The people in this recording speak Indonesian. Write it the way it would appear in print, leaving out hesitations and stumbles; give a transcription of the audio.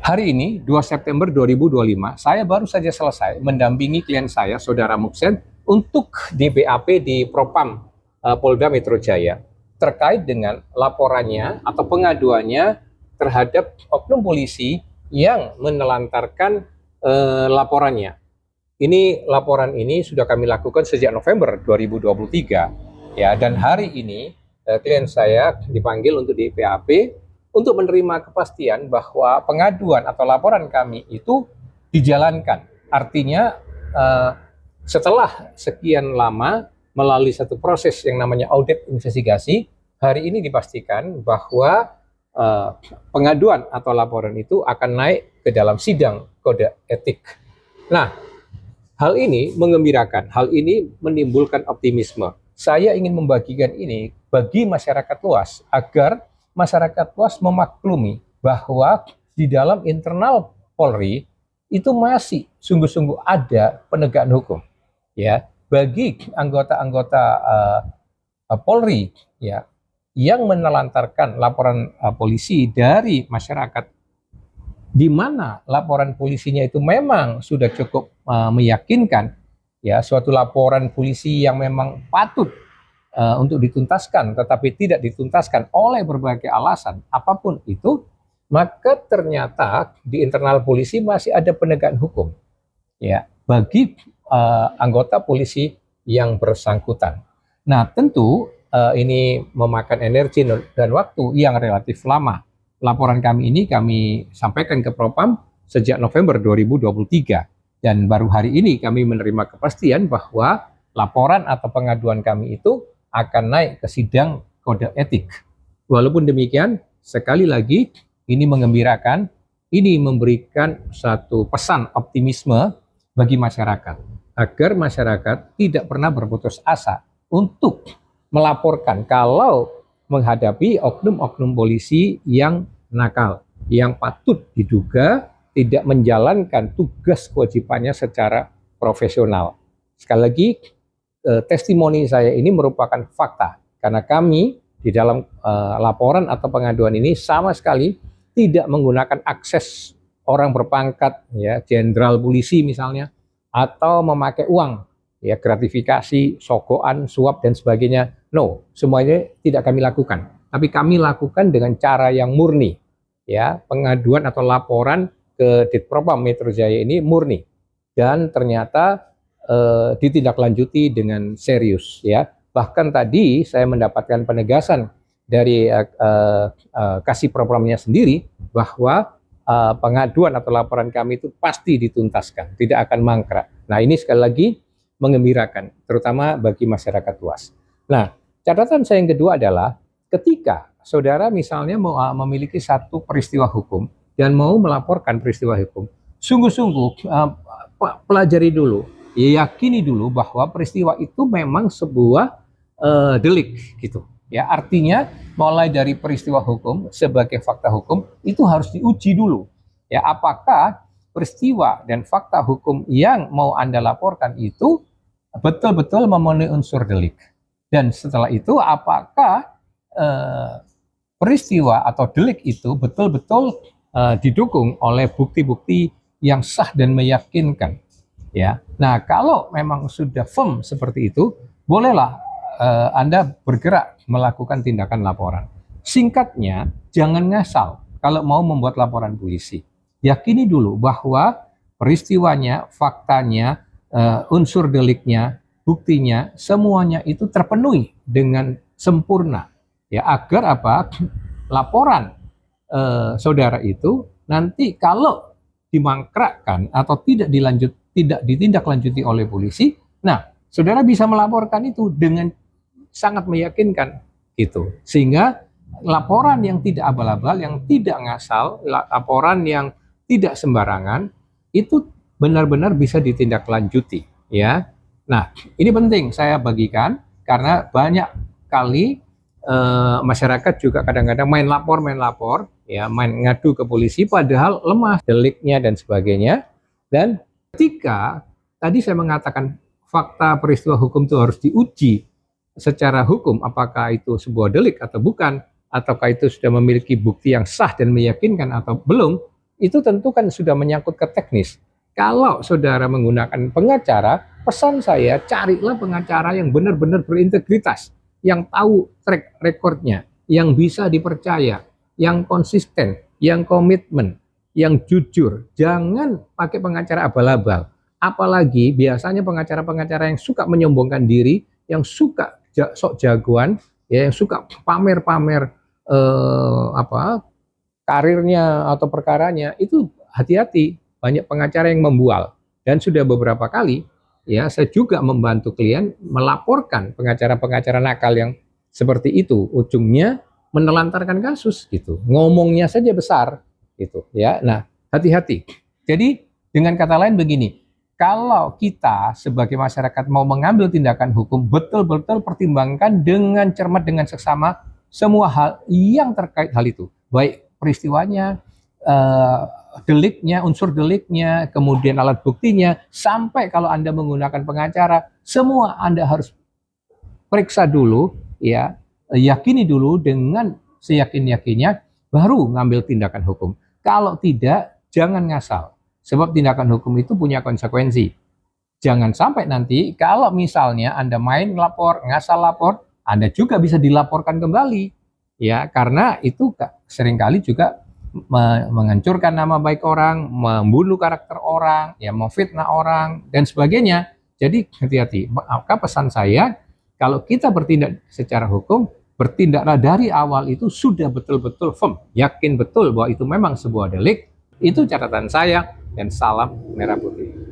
Hari ini, 2 September 2025, saya baru saja selesai mendampingi klien saya, Saudara Muksen, untuk di BAP di Propam Polda Metro Jaya terkait dengan laporannya atau pengaduannya terhadap oknum polisi yang menelantarkan laporannya. Laporan ini sudah kami lakukan sejak November 2023, ya, dan hari ini klien saya dipanggil untuk di BAP untuk menerima kepastian bahwa pengaduan atau laporan kami itu dijalankan. Artinya setelah sekian lama melalui satu proses yang namanya audit investigasi, hari ini dipastikan bahwa pengaduan atau laporan itu akan naik ke dalam sidang kode etik. Nah, hal ini mengembirakan, hal ini menimbulkan optimisme. Saya ingin membagikan ini bagi masyarakat luas agar masyarakat luas memaklumi bahwa di dalam internal Polri itu masih sungguh-sungguh ada penegakan hukum, ya, bagi anggota-anggota Polri, ya, yang menelantarkan laporan polisi dari masyarakat, di mana laporan polisinya itu memang sudah cukup meyakinkan, ya, suatu laporan polisi yang memang patut untuk dituntaskan, tetapi tidak dituntaskan oleh berbagai alasan apapun itu, maka ternyata di internal polisi masih ada penegakan hukum, ya, bagi anggota polisi yang bersangkutan. Nah, tentu ini memakan energi dan waktu yang relatif lama. Laporan kami ini kami sampaikan ke Propam sejak November 2023, dan baru hari ini kami menerima kepastian bahwa laporan atau pengaduan kami itu akan naik ke sidang kode etik. Walaupun demikian, sekali lagi ini mengembirakan, ini memberikan satu pesan optimisme bagi masyarakat agar masyarakat tidak pernah berputus asa untuk melaporkan kalau menghadapi oknum-oknum polisi yang nakal, yang patut diduga tidak menjalankan tugas kewajibannya secara profesional. Sekali lagi, testimoni saya ini merupakan fakta, karena kami di dalam laporan atau pengaduan ini sama sekali tidak menggunakan akses orang berpangkat, ya, jenderal polisi misalnya, atau memakai uang, ya, gratifikasi, sogokan, suap dan sebagainya. No, semuanya tidak kami lakukan, tapi kami lakukan dengan cara yang murni, ya. Pengaduan atau laporan ke Ditpropam Metro Jaya ini murni, dan ternyata ditindaklanjuti dengan serius, ya. Bahkan tadi saya mendapatkan penegasan dari Kasih Propamnya sendiri bahwa pengaduan atau laporan kami itu pasti dituntaskan, tidak akan mangkrak. Nah, ini sekali lagi mengembirakan, terutama bagi masyarakat luas. Nah, catatan saya yang kedua adalah ketika saudara misalnya mau memiliki satu peristiwa hukum dan mau melaporkan peristiwa hukum, sungguh-sungguh pelajari dulu, yakini dulu bahwa peristiwa itu memang sebuah delik, gitu, ya. Artinya mulai dari peristiwa hukum sebagai fakta hukum itu harus diuji dulu, ya, apakah peristiwa dan fakta hukum yang mau Anda laporkan itu betul-betul memenuhi unsur delik, dan setelah itu apakah peristiwa atau delik itu betul-betul didukung oleh bukti-bukti yang sah dan meyakinkan, ya. Nah, kalau memang sudah firm seperti itu, bolehlah Anda bergerak melakukan tindakan laporan. Singkatnya, jangan ngasal kalau mau membuat laporan polisi. Yakini dulu bahwa peristiwanya, faktanya, unsur deliknya, buktinya, semuanya itu terpenuhi dengan sempurna, ya, agar apa? Laporan saudara itu nanti kalau dimangkrakkan atau tidak ditindaklanjuti oleh polisi, nah, saudara bisa melaporkan itu dengan sangat meyakinkan, gitu. Sehingga laporan yang tidak abal-abal, yang tidak ngasal, laporan yang tidak sembarangan, itu benar-benar bisa ditindaklanjuti, ya. Nah, ini penting saya bagikan karena banyak kali masyarakat juga kadang-kadang main lapor, ya, main ngadu ke polisi padahal lemah deliknya dan sebagainya. Dan ketika tadi saya mengatakan fakta peristiwa hukum itu harus diuji secara hukum, apakah itu sebuah delik atau bukan, ataukah itu sudah memiliki bukti yang sah dan meyakinkan atau belum. itu tentu kan sudah menyangkut ke teknis. Kalau saudara menggunakan pengacara, pesan saya carilah pengacara yang benar-benar berintegritas, yang tahu track recordnya, yang bisa dipercaya, yang konsisten, yang komitmen, yang jujur. Jangan pakai pengacara abal-abal. Apalagi biasanya pengacara-pengacara yang suka menyombongkan diri, yang suka sok jagoan, ya, yang suka pamer-pamer karirnya atau perkaranya, itu hati-hati, banyak pengacara yang membual. Dan sudah beberapa kali ya saya juga membantu klien melaporkan pengacara-pengacara nakal yang seperti itu, ujungnya menelantarkan kasus gitu. Ngomongnya saja besar gitu ya. Nah, hati-hati. Jadi dengan kata lain begini, kalau kita sebagai masyarakat mau mengambil tindakan hukum, betul-betul pertimbangkan dengan cermat, dengan seksama semua hal yang terkait hal itu, baik peristiwanya, deliknya, unsur deliknya, kemudian alat buktinya, sampai kalau Anda menggunakan pengacara, semua Anda harus periksa dulu, ya, yakini dulu dengan seyakin-yakinnya, baru ngambil tindakan hukum. Kalau tidak, jangan ngasal, sebab tindakan hukum itu punya konsekuensi. Jangan sampai nanti kalau misalnya Anda main lapor, ngasal lapor, Anda juga bisa dilaporkan kembali, ya, karena itu seringkali juga menghancurkan nama baik orang, membunuh karakter orang, ya, memfitnah orang dan sebagainya. Jadi hati-hati. Maka pesan saya, kalau kita bertindak secara hukum, bertindaklah dari awal itu sudah betul-betul firm, yakin betul bahwa itu memang sebuah delik. Itu catatan saya, dan salam merah putih.